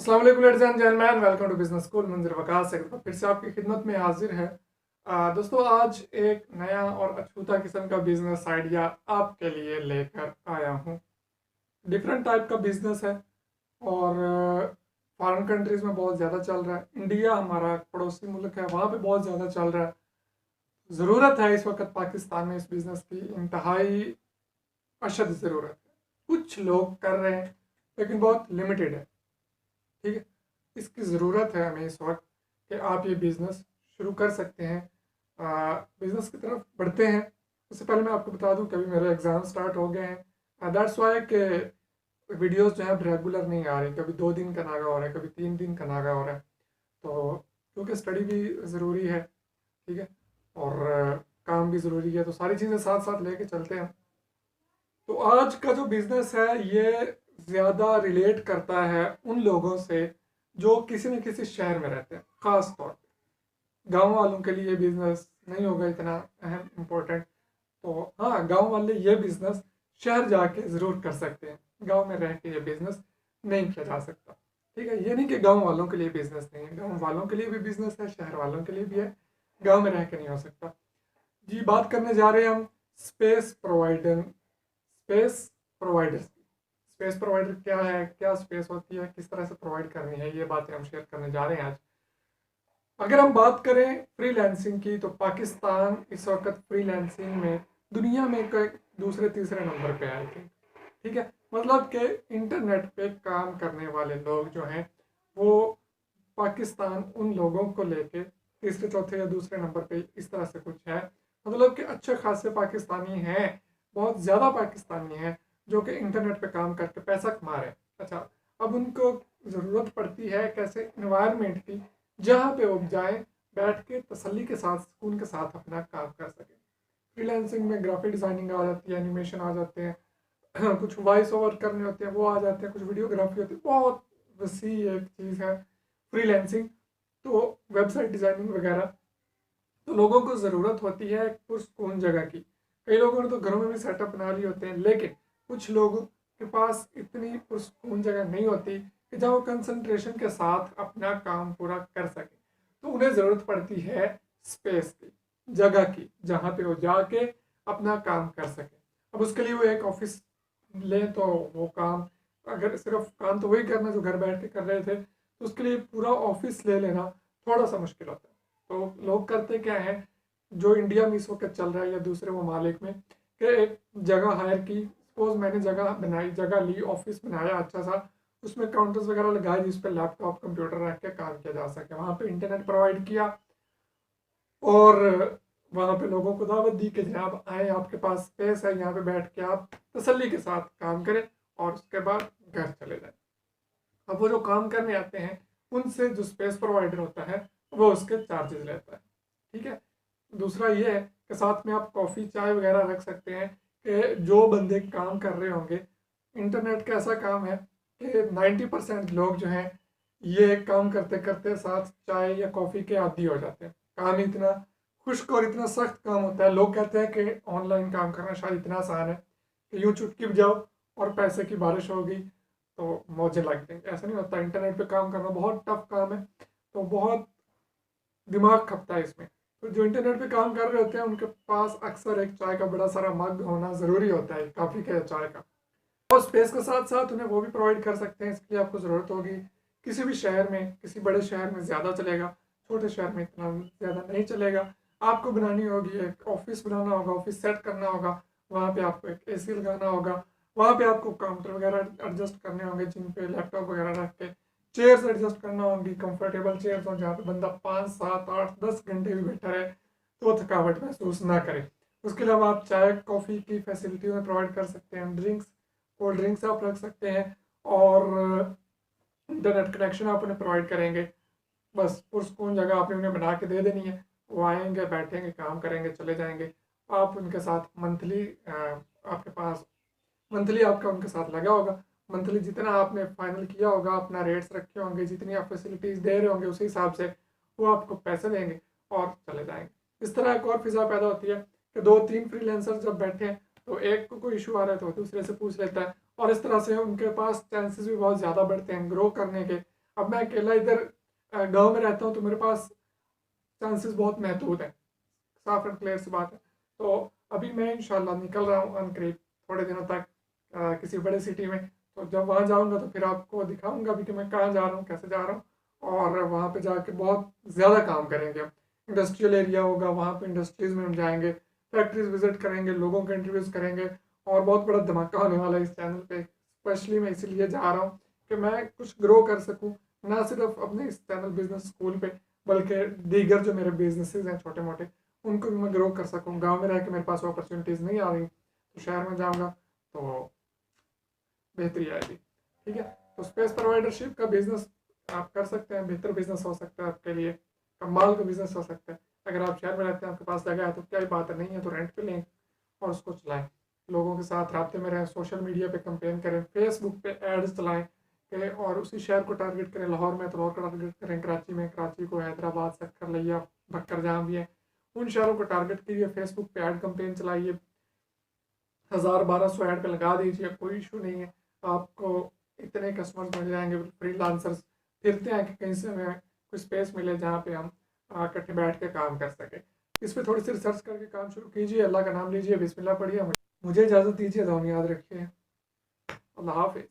अस्सलाम वालेकुम ladies and gentleman, welcome to business school. Manzar Waqas एक बार फिर से आपकी खिदमत में हाजिर है। दोस्तों, आज एक नया और अछूता किस्म का बिजनेस आइडिया आपके लिए लेकर आया हूँ। डिफरेंट टाइप का बिजनेस है और फॉरेन कंट्रीज में बहुत ज़्यादा चल रहा है। इंडिया हमारा पड़ोसी मुल्क है, वहाँ पे बहुत ज़्यादा चल रहा है। ज़रूरत है इस वक्त पाकिस्तान में इस बिज़नेस की, इंतहाई अशद ज़रूरत है। कुछ लोग कर रहे हैं लेकिन बहुत लिमिटेड है। ठीक है, इसकी ज़रूरत है हमें इस वक्त कि आप ये बिज़नेस शुरू कर सकते हैं। बिज़नेस की तरफ बढ़ते हैं। उससे पहले मैं आपको बता दूं कि अभी मेरे एग्ज़ाम स्टार्ट हो गए हैं। दैट्स वाई के वीडियोस जो है रेगुलर नहीं आ रही। कभी 2 दिन का नागा हो रहा है, कभी 3 दिन का नागा हो रहा है। तो क्योंकि स्टडी भी ज़रूरी है, ठीक है, और काम भी ज़रूरी है, तो सारी चीज़ें साथ साथ लेके चलते हैं। तो आज का जो बिज़नेस है ये ज़्यादा रिलेट करता है उन लोगों से जो किसी न किसी शहर में रहते हैं। ख़ास तौर पे गांव वालों के लिए ये बिज़नेस नहीं होगा इतना अहम इम्पोर्टेंट। तो हाँ, गांव वाले ये बिज़नेस शहर जाके ज़रूर कर सकते हैं। गांव में रह के ये बिज़नेस नहीं किया जा सकता। ठीक है, ये नहीं कि गांव वालों के लिए बिज़नेस नहीं है, गांव वालों के लिए भी बिज़नेस है, शहर वालों के लिए भी है। गांव में रह के नहीं हो सकता। जी, बात करने जा रहे हैं हम स्पेस प्रोवाइडर स्पेस प्रोवाइडर्स की। स्पेस प्रोवाइडर क्या है, क्या स्पेस होती है, किस तरह से प्रोवाइड करनी है, ये बातें हम शेयर करने जा रहे हैं आज। अगर हम बात करें फ्रीलांसिंग की, तो पाकिस्तान इस वक्त फ्रीलांसिंग में दुनिया में दूसरे तीसरे नंबर पे है, आई थिंक। ठीक है, मतलब कि इंटरनेट पे काम करने वाले लोग जो हैं वो पाकिस्तान उन लोगों को लेके तीसरे चौथे या दूसरे नंबर पे इस तरह से कुछ है। मतलब कि अच्छे खासे पाकिस्तानी हैं, बहुत ज़्यादा पाकिस्तानी हैं जो कि इंटरनेट पे काम करके पैसा कमा रहे हैं। अच्छा, अब उनको ज़रूरत पड़ती है कैसे इन्वायरमेंट की जहाँ पे वो जाए, बैठ के तसल्ली के साथ, सुकून के साथ अपना काम कर सकें। फ्रीलांसिंग में ग्राफिक डिज़ाइनिंग आ जाती है, एनिमेशन आ जाते हैं, कुछ वॉइस ओवर करने होते हैं वो आ जाते हैं, कुछ वीडियोग्राफी होती है। बहुत वसी एक चीज़ है फ्रीलांसिंग। तो वेबसाइट डिज़ाइनिंग वगैरह, तो लोगों को ज़रूरत होती है पुरसकून जगह की। कई लोगों ने तो घरों में भी सेटअप बना लिए होते हैं, लेकिन कुछ लोगों के पास इतनी पुरसकून जगह नहीं होती कि जहाँ वो कंसंट्रेशन के साथ अपना काम पूरा कर सके। तो उन्हें ज़रूरत पड़ती है स्पेस की, जगह की, जहाँ पे वो जाके अपना काम कर सके। अब उसके लिए वो एक ऑफिस ले तो वो काम, अगर सिर्फ काम तो वही करना जो घर बैठ के कर रहे थे, तो उसके लिए पूरा ऑफिस ले लेना थोड़ा सा मुश्किल होता है। तो लोग करते क्या है, जो इंडिया में इस वक्त चल रहा है या दूसरे ममालिक में, कि एक जगह हायर की। सपोज मैंने जगह बनाई, जगह ली, ऑफिस बनाया अच्छा सा, उसमें काउंटर्स वगैरह लगाए जिस पर लैपटॉप कंप्यूटर रख के काम किया जा सके, वहाँ पे इंटरनेट प्रोवाइड किया और वहाँ पे लोगों को दावत दी कि जनाब आए, आपके पास स्पेस है, यहाँ पे बैठ के आप तसल्ली के साथ काम करें और उसके बाद घर चले जाएं। अब वो जो काम करने आते हैं उनसे जो स्पेस प्रोवाइडर होता है वो उसके चार्जेस लेता है। ठीक है, दूसरा ये है कि साथ में आप कॉफ़ी चाय वगैरह रख सकते हैं कि जो बंदे काम कर रहे होंगे। इंटरनेट का ऐसा काम है कि 90% लोग जो हैं ये काम करते करते साथ चाय या कॉफ़ी के आदी हो जाते हैं। काम इतना खुश्क और इतना सख्त काम होता है। लोग कहते हैं कि ऑनलाइन काम करना शायद इतना आसान है कि यूँ चुटकी बजाओ और पैसे की बारिश होगी तो मौजें लग जाएंगी। ऐसा नहीं होता, इंटरनेट पे काम करना बहुत टफ काम है। तो बहुत दिमाग खपता है इसमें। तो जो इंटरनेट पे काम कर रहे होते हैं उनके पास अक्सर एक चाय का बड़ा सारा मग होना ज़रूरी होता है, काफ़ी का या चाय का। और स्पेस के साथ साथ उन्हें वो भी प्रोवाइड कर सकते हैं। इसके लिए आपको ज़रूरत होगी किसी भी शहर में, किसी बड़े शहर में ज़्यादा चलेगा, छोटे शहर में इतना ज़्यादा नहीं चलेगा। आपको बनानी होगी एक ऑफिस, बनाना होगा, ऑफिस सेट करना होगा, वहाँ पे आपको एक एसी लगाना होगा, वहाँ पे आपको काउंटर वगैरह एडजस्ट करने होंगे जिन पे लैपटॉप वगैरह रख के, चेयर्स एडजस्ट करना होंगी, कंफर्टेबल चेयर्स हो जहाँ पे बंदा 5 7 8 10 घंटे भी बैठा रहे तो थकावट महसूस ना करे। उसके अलावा आप चाय कॉफ़ी की फैसिलिटी में प्रोवाइड कर सकते हैं, ड्रिंक्स कोल्ड ड्रिंक्स आप रख सकते हैं और इंटरनेट कनेक्शन आप उन्हें प्रोवाइड करेंगे। बस पुरस्कून जगह आपने उन्हें बना के दे देनी है, वो आएंगे, बैठेंगे, काम करेंगे, चले जाएंगे। आप उनके साथ मंथली, आपके पास मंथली आपका उनके साथ लगा होगा। मंथली जितना आपने फाइनल किया होगा, अपना रेट्स रखे होंगे, जितनी आप फैसिलिटीज़ दे रहे होंगे उसी हिसाब से वो आपको पैसे देंगे और चले जाएंगे। इस तरह एक और फिज़ा पैदा होती है कि 2 3 फ्रीलांसर जब बैठे हैं तो एक को कोई इशू आ रहा है तो दूसरे से पूछ लेता है, और इस तरह से उनके पास चांसेस भी बहुत ज़्यादा बढ़ते हैं ग्रो करने के, अब मैं अकेला इधर गांव में रहता हूँ तो मेरे पास चांसेस बहुत महदूद हैं, साफ एंड क्लियर सी बात है। तो अभी मैं इंशाल्लाह निकल रहा हूँ अनकरीब थोड़े दिनों तक किसी बड़े सिटी में। तो जब वहाँ जाऊँगा तो फिर आपको दिखाऊँगा भी कि मैं कहाँ जा रहा हूँ, कैसे जा रहा हूँ। और वहाँ पे जाके बहुत ज़्यादा काम करेंगे हम। इंडस्ट्रियल एरिया होगा, वहाँ पे इंडस्ट्रीज़ में हम जाएंगे, फैक्ट्रीज विजिट करेंगे, लोगों के इंटरव्यूज़ करेंगे। और बहुत बड़ा धमाका होने वाला है इस चैनल पे। स्पेशली मैं इसीलिए जा रहा हूँ कि मैं कुछ ग्रो कर सकूँ, ना सिर्फ अपने इस चैनल बिजनेस स्कूल पे, बल्कि दीगर जो मेरे बिजनेसेस हैं छोटे मोटे, उनको भी मैं ग्रो कर सकूँ। गांव में रह के मेरे पास अपॉर्चुनिटीज़ नहीं आ रही, तो शहर में जाऊँगा तो बेहतरी आएगी। ठीक है, तो स्पेस प्रोवाइडरशिप का बिजनेस आप कर सकते हैं, बेहतर बिजनेस हो सकता है आपके लिए, कमाल का बिजनेस हो सकता है। अगर आप शहर में रहते हैं, आपके पास जगह है तो क्या ही बात है, नहीं है तो रेंट पे लें और उसको चलाएं। लोगों के साथ राब्ते में रहें, सोशल मीडिया पे कंपेन करें, फेसबुक पे एड्स चलाएं और उसी शहर को टारगेट करें। लाहौर में तो लाहौर को टारगेट करें, कराची में कराची को, हैदराबाद, सक्कर, लिया, भक्कर जहाँ भी है उन शहरों को टारगेट कीजिए। फेसबुक पे ऐड कंपेन चलाइए, 1000-1200 ऐड पे लगा दीजिए, कोई इशू नहीं है। आपको इतने कस्टमर्स मिल जाएंगे। फ्रीलांसर्स फिरते हैं कि कहीं से हमें कोई स्पेस मिले जहाँ पे हम इकट्ठे बैठ के काम कर सके। इस पर थोड़ी सी रिसर्च करके काम शुरू कीजिए, अल्लाह का नाम लीजिए, बिस्मिल्लाह पढ़िए। मुझे इजाज़त दीजिए, दुआ में याद रखिए। अल्लाह हाफिज़।